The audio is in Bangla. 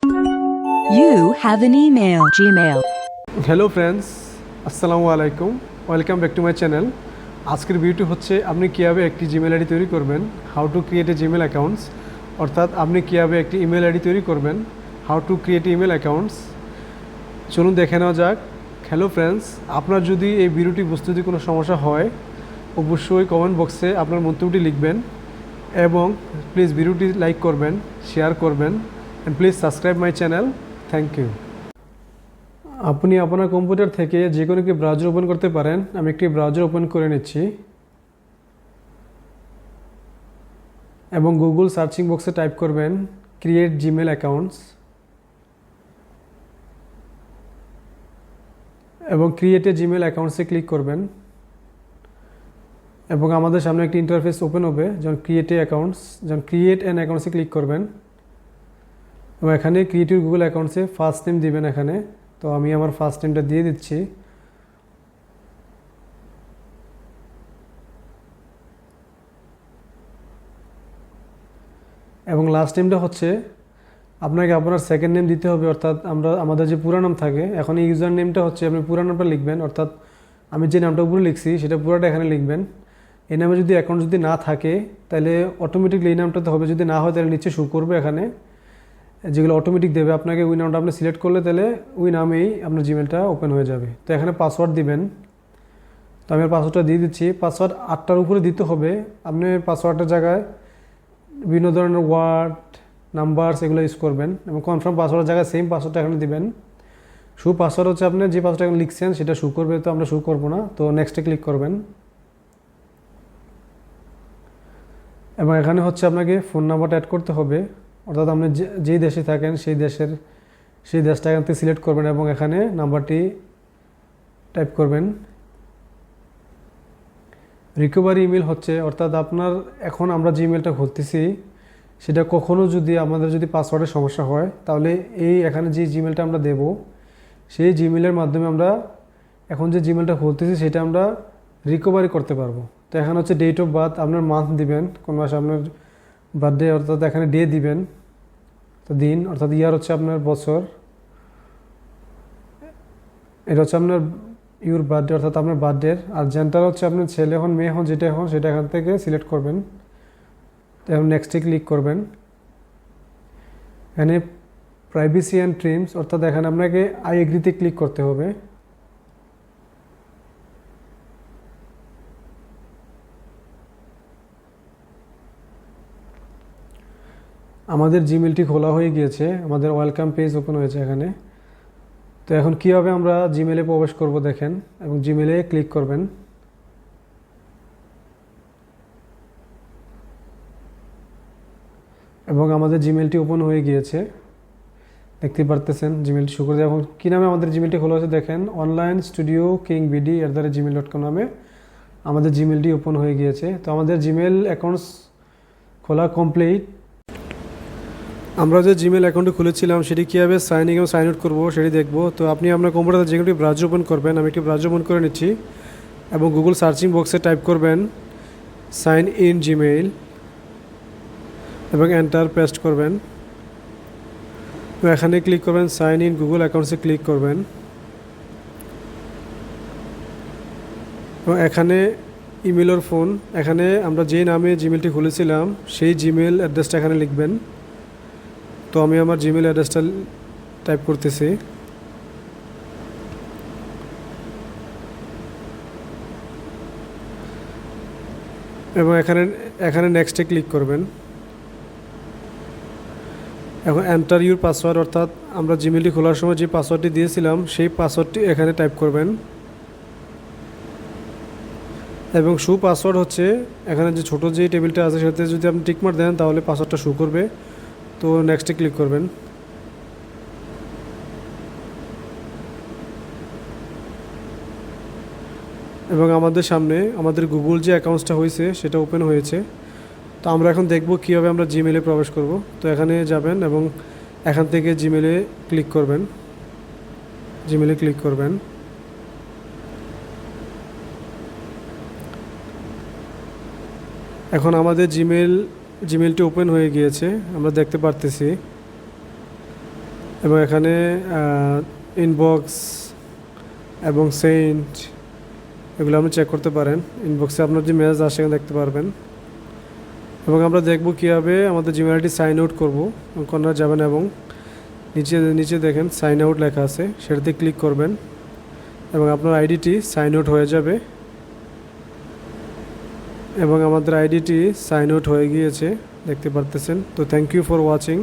You have an email. Gmail. Hello friends, আসসালামু আলাইকুম। Welcome back to my channel. আজকের ভিডিওটি হচ্ছে আপনি কীভাবে একটি জিমেল আইডি তৈরি করবেন, how to create a Gmail accounts, অর্থাৎ আপনি কীভাবে একটি ইমেল আইডি তৈরি করবেন, how to create email accounts. চলুন দেখে নেওয়া যাক। হ্যালো ফ্রেন্ডস, আপনার যদি এই ভিডিওটি বুঝতে যদি কোনো সমস্যা হয় অবশ্যই কমেন্ট বক্সে আপনার মন্তব্যটি লিখবেন এবং প্লিজ ভিডিওটি লাইক করবেন, শেয়ার করবেন and please subscribe my channel. Thank you. আপনি আপনার কম্পিউটার থেকে যে কোনো একটি ব্রাউজার ওপেন করতে পারেন। আমি একটি ব্রাউজার ওপেন করে নিচ্ছি এবং গুগল সার্চিং বক্সে টাইপ করবেন ক্রিয়েট জিমেল অ্যাকাউন্টস এবং ক্রিয়েট এ জিমেল অ্যাকাউন্টসে ক্লিক করবেন এবং আমাদের সামনে একটি ইন্টারফেস ওপেন হবে। যখন ক্রিয়েট এ অ্যাকাউন্টস, যখন ক্রিয়েট অ্যান অ্যাকাউন্টসে ক্লিক করবেন এবং এখানে ক্রিয়েট ইউর গুগল অ্যাকাউন্টসে ফার্স্ট নেম দিবেন। এখানে তো আমি আমার ফার্স্ট নেমটা দিয়ে দিচ্ছি এবং লাস্ট নেমটা হচ্ছে আপনাকে আপনার সেকেন্ড নেম দিতে হবে, অর্থাৎ আমাদের যে পুরো নাম থাকে এখন এই ইউজার নেমটা হচ্ছে আপনি পুরো নামটা লিখবেন, অর্থাৎ আমি যে নামটা উপরে লিখছি সেটা পুরোটা এখানে লিখবেন। এই নামে যদি অ্যাকাউন্ট যদি না থাকে তাহলে অটোমেটিকলি এই নামটাতে হবে, যদি না হয় তাহলে নিচে শো করবে এখানে যেগুলো অটোমেটিক দেবে আপনাকে। ওই নামটা আপনি সিলেক্ট করলে তাহলে ওই নামেই আপনার জিমেলটা ওপেন হয়ে যাবে। তো এখানে পাসওয়ার্ড দিবেন। তো আমি পাসওয়ার্ডটা দিয়ে দিচ্ছি। পাসওয়ার্ড 8টার উপরে দিতে হবে। আপনি পাসওয়ার্ডের জায়গায় বিভিন্ন ধরনের ওয়ার্ড, নাম্বারস এগুলো ইউজ করবেন এবং কনফার্ম পাসওয়ার্ডের জায়গায় সেম পাসওয়ার্ডটা এখানে দিবেন। শু পাসওয়ার্ড হচ্ছে আপনি যে পাসওয়ার্ডটা এখন লিখছেন সেটা শু করবে, তো আমরা শু করবো না। তো নেক্সটে ক্লিক করবেন এবং এখানে হচ্ছে আপনাকে ফোন নাম্বারটা অ্যাড করতে হবে, অর্থাৎ আপনি যেই দেশে থাকেন সেই দেশটা এখান থেকে সিলেক্ট করবেন এবং এখানে নাম্বারটি টাইপ করবেন। রিকভারি ইমেল হচ্ছে, অর্থাৎ আপনার এখন আমরা যে ইমেলটা খুলতেছি সেটা কখনও যদি আমাদের যদি পাসওয়ার্ডের সমস্যা হয় তাহলে এই এখানে যে জিমেলটা আমরা দেব সেই জিমেলের মাধ্যমে আমরা এখন যে জিমেলটা খুলতেছি সেটা আমরা রিকভারি করতে পারবো। তো এখানে হচ্ছে ডেট অফ বার্থ, আপনার মান্থ দিবেন, কোন মাসে আপনার বার্থডে, অর্থাৎ এখানে ডে দিবেন, তো দিন, অর্থাৎ ইয়ার হচ্ছে আপনার বছর, এটা হচ্ছে আপনার ইউর বার্থডে অর্থাৎ আপনার বার্থডের, আর জেন্ডার হচ্ছে আপনার ছেলে হন মেয়ে হন যেটা এখন সেটা এখান থেকে সিলেক্ট করবেন। তো এখন নেক্সটে ক্লিক করবেন। এখানে প্রাইভেসি অ্যান্ড ট্রিমস, অর্থাৎ এখানে আপনাকে আই এগ্রিতে ক্লিক করতে হবে। আমাদের জিমেলটি খোলা হয়ে গিয়েছে, আমাদের ওয়েলকাম পেজ ওপেন হয়েছে এখানে। তো এখন কীভাবে আমরা জিমেলে প্রবেশ করব দেখেন, এবং জিমেলে ক্লিক করবেন এবং আমাদের জিমেলটি ওপেন হয়ে গিয়েছে, দেখতে পারতেছেন জিমেলটি শো করে। এখন কী নামে আমাদের জিমেলটি খোলা হয়েছে দেখেন, online studio king BD @gmail.com নামে আমাদের জিমেলটি ওপেন হয়ে গিয়েছে। তো আমাদের জিমেল অ্যাকাউন্টস খোলা কমপ্লিট। আমরা যে জিমেল অ্যাকাউন্টটি খুলেছিলাম সেটি কীভাবে সাইন ইন এবং সাইন আউট করবো সেটি দেখবো। তো আপনি আপনার কম্পিউটারে যে কোনো ব্রাউজার ওপেন করবেন, আমি একটি ব্রাউজার ওপেন করে নিচ্ছি এবং গুগল সার্চিং বক্সে টাইপ করবেন সাইন ইন জিমেইল এবং এন্টার পেস্ট করবেন। তো এখানে ক্লিক করবেন সাইন ইন গুগল অ্যাকাউন্টসে ক্লিক করবেন এবং এখানে ইমেল ওর ফোন, এখানে আমরা যে নামে জিমেলটি খুলেছিলাম সেই জিমেল অ্যাড্রেসটা এখানে লিখবেন। তো আমি আমার জিমেল অ্যাড্রেসটা টাইপ করতেছি এবং এখানে নেক্সটে ক্লিক করবেন। এখন এন্টার ইউর পাসওয়ার্ড, অর্থাৎ আমরা জিমেলটি খোলার সময় যে পাসওয়ার্ডটি দিয়েছিলাম সেই পাসওয়ার্ডটি এখানে টাইপ করবেন এবং শু পাসওয়ার্ড হচ্ছে এখানে যে ছোটো যে টেবিলটা আছে সেটাতে যদি আপনি টিকমার্ক দেন তাহলে পাসওয়ার্ডটা শু করবে। তো নেক্সটে ক্লিক করবেন এবং আমাদের সামনে আমাদের গুগল যে অ্যাকাউন্টসটা হয়েছে সেটা ওপেন হয়েছে। তো আমরা এখন দেখব কীভাবে আমরা জিমেলে প্রবেশ করব। তো এখানে যাবেন এবং এখান থেকে জিমেলে ক্লিক করবেন, এখন আমাদের জিমেলটি ওপেন হয়ে গিয়েছে, আমরা দেখতে পারতেছি। এবং এখানে ইনবক্স এবং সেন্ট এগুলো আপনি চেক করতে পারেন। ইনবক্সে আপনার যে মেসেজ আসে দেখতে পারবেন। এবং আমরা দেখব কীভাবে আমাদের জিমেল আইডি সাইন আউট করবো। কর্নার যাবেন এবং নিচে নিচে দেখেন সাইন আউট লেখা আছে, সেটাতে ক্লিক করবেন এবং আপনার আইডিটি সাইন আউট হয়ে যাবে। এবং আমাদের আইডিটি সাইন আউট হয়ে গিয়েছে দেখতে পারতেছেন। তো থ্যাংক ইউ ফর ওয়াচিং।